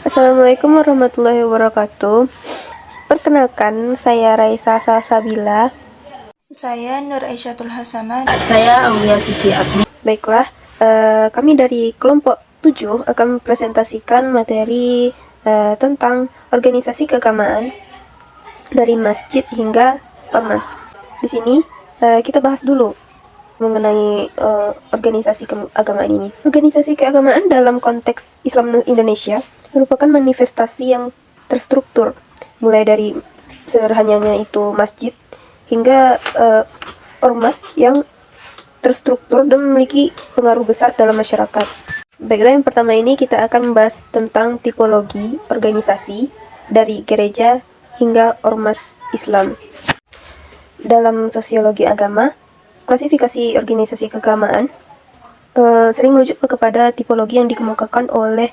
Assalamualaikum warahmatullahi wabarakatuh. Perkenalkan, saya Raisa Salsabila. Saya Nur Aisyatul Hasanah. Saya Aulia Suci Agni. Baiklah, kami dari kelompok 7 akan mempresentasikan materi tentang organisasi keagamaan dari masjid hingga ormas. Di sini kita bahas dulu mengenai organisasi keagamaan ini. Organisasi keagamaan dalam konteks Islam Indonesia merupakan manifestasi yang terstruktur, mulai dari sederhananya itu masjid hingga ormas yang terstruktur dan memiliki pengaruh besar dalam masyarakat. Baiklah, yang pertama ini kita akan membahas tentang tipologi organisasi dari gereja hingga ormas Islam. Dalam sosiologi agama, klasifikasi organisasi keagamaan sering merujuk kepada tipologi yang dikemukakan oleh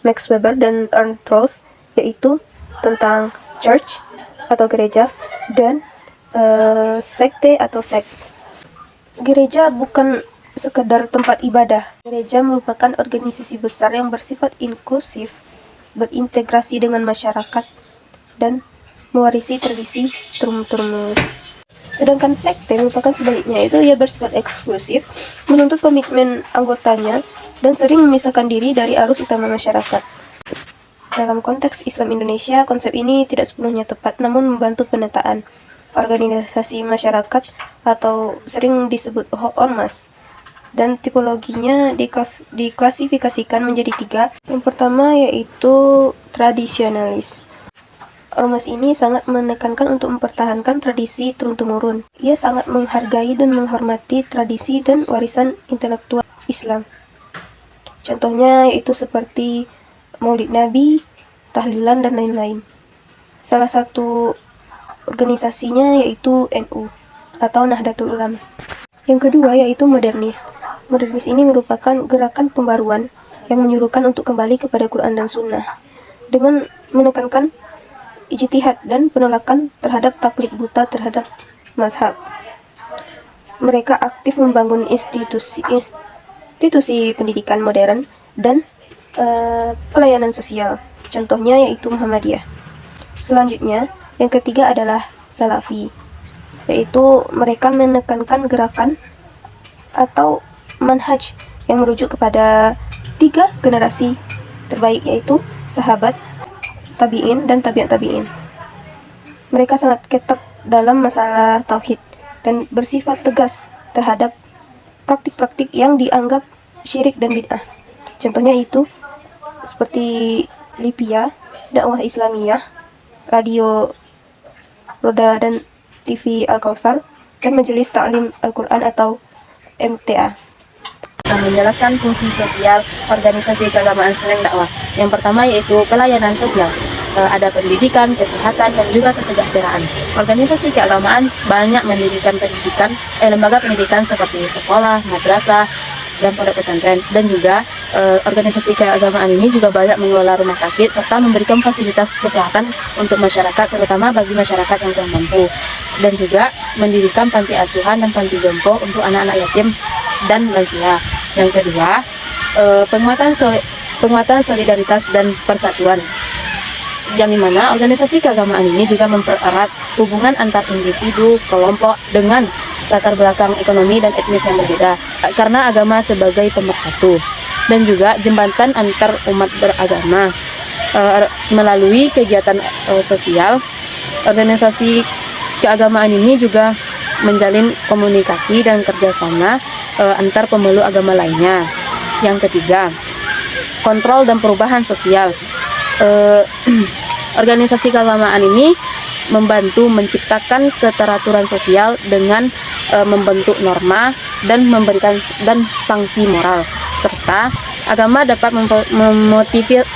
Max Weber dan Ernst Rawls, yaitu tentang church atau gereja dan sekte atau sekt. Gereja bukan sekedar tempat ibadah. Gereja merupakan organisasi besar yang bersifat inklusif, berintegrasi dengan masyarakat, dan mewarisi tradisi turun-temurun. Sedangkan sekte merupakan sebaliknya, yaitu ia bersifat eksklusif, menuntut komitmen anggotanya, dan sering memisahkan diri dari arus utama masyarakat. Dalam konteks Islam Indonesia, konsep ini tidak sepenuhnya tepat, namun membantu penataan organisasi masyarakat atau sering disebut ormas. Dan tipologinya diklasifikasikan menjadi 3. Yang pertama yaitu tradisionalis. Ormas ini sangat menekankan untuk mempertahankan tradisi turun-temurun. Ia sangat menghargai dan menghormati tradisi dan warisan intelektual Islam. Contohnya yaitu seperti Maulid Nabi, tahlilan, dan lain-lain. Salah satu organisasinya yaitu NU atau Nahdlatul Ulama. Yang kedua yaitu modernis. Modernis ini merupakan gerakan pembaruan yang menyuruhkan untuk kembali kepada Quran dan Sunnah dengan menekankan ijtihad dan penolakan terhadap taklid buta terhadap mazhab. Mereka aktif membangun institusi pendidikan modern dan pelayanan sosial. Contohnya yaitu Muhammadiyah. Selanjutnya, yang ketiga adalah Salafi, yaitu mereka menekankan gerakan atau manhaj yang merujuk kepada 3 generasi terbaik, yaitu sahabat, tabi'in, dan tabi'at tabi'in. Mereka sangat ketat dalam masalah tauhid dan bersifat tegas terhadap praktik-praktik yang dianggap syirik dan bid'ah. Contohnya itu seperti Lipia, dakwah Islamiyah, radio Roda dan TV Al-Kautsar, dan Majelis Ta'lim Al-Quran atau MTA. Menjelaskan fungsi sosial organisasi keagamaan selain dakwah. Yang pertama yaitu pelayanan sosial. Ada pendidikan, kesehatan, dan juga kesejahteraan. Organisasi keagamaan banyak mendirikan lembaga pendidikan seperti sekolah, madrasah, dan pondok pesantren. Dan juga organisasi keagamaan ini juga banyak mengelola rumah sakit serta memberikan fasilitas kesehatan untuk masyarakat, terutama bagi masyarakat yang kurang mampu. Dan juga mendirikan panti asuhan dan panti jompo untuk anak-anak yatim dan lansia. Yang kedua, penguatan solidaritas dan persatuan, yang dimana organisasi keagamaan ini juga mempererat hubungan antar individu, kelompok dengan latar belakang ekonomi dan etnis yang berbeda, karena agama sebagai pemersatu. Dan juga jembatan antar umat beragama. Melalui kegiatan sosial, organisasi keagamaan ini juga menjalin komunikasi dan kerjasama antar pemeluk agama lainnya. Yang ketiga, kontrol dan perubahan sosial. Organisasi keagamaan ini membantu menciptakan keteraturan sosial dengan membentuk norma dan memberikan sanksi moral, serta agama dapat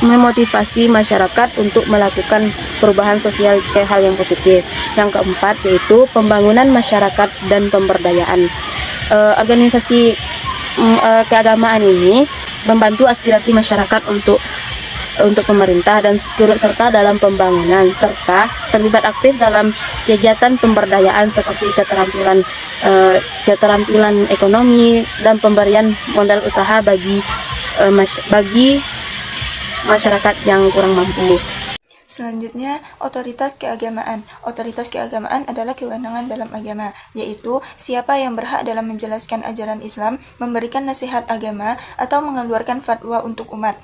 memotivasi masyarakat untuk melakukan perubahan sosial ke hal yang positif. Yang keempat yaitu pembangunan masyarakat dan pemberdayaan. Organisasi keagamaan ini membantu aspirasi masyarakat untuk pemerintah dan turut serta dalam pembangunan, serta terlibat aktif dalam kegiatan pemberdayaan seperti keterampilan ekonomi dan pemberian modal usaha bagi masyarakat yang kurang mampu. Selanjutnya, otoritas keagamaan. Otoritas keagamaan adalah kewenangan dalam agama, yaitu siapa yang berhak dalam menjelaskan ajaran Islam, memberikan nasihat agama, atau mengeluarkan fatwa untuk umat.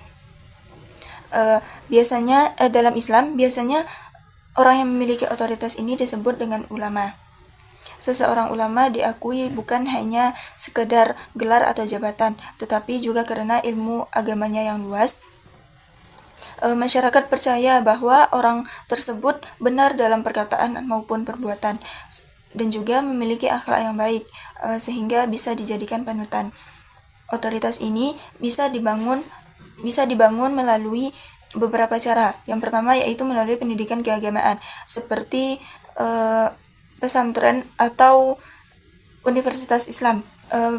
Dalam Islam, biasanya orang yang memiliki otoritas ini disebut dengan ulama. Seseorang ulama diakui bukan hanya sekedar gelar atau jabatan, tetapi juga karena ilmu agamanya yang luas. Masyarakat percaya bahwa orang tersebut benar dalam perkataan maupun perbuatan dan juga memiliki akhlak yang baik, sehingga bisa dijadikan panutan. Otoritas ini bisa dibangun melalui beberapa cara. Yang pertama yaitu melalui pendidikan keagamaan, seperti pesantren atau universitas Islam.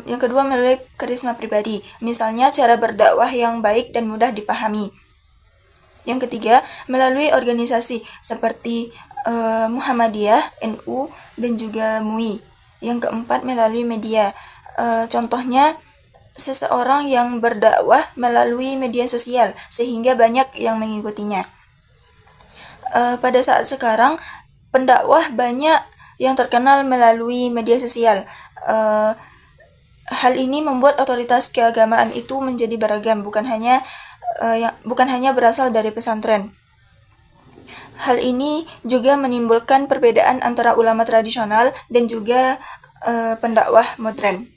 Yang kedua melalui karisma pribadi, misalnya cara berdakwah yang baik dan mudah dipahami. Yang ketiga, melalui organisasi seperti Muhammadiyah, NU, dan juga MUI. Yang keempat, melalui media. Contohnya, seseorang yang berdakwah melalui media sosial, sehingga banyak yang mengikutinya. Pada saat sekarang, pendakwah banyak yang terkenal melalui media sosial. Hal ini membuat otoritas keagamaan itu menjadi beragam, bukan hanya berasal dari pesantren. Hal ini juga menimbulkan perbedaan antara ulama tradisional dan juga pendakwah modern.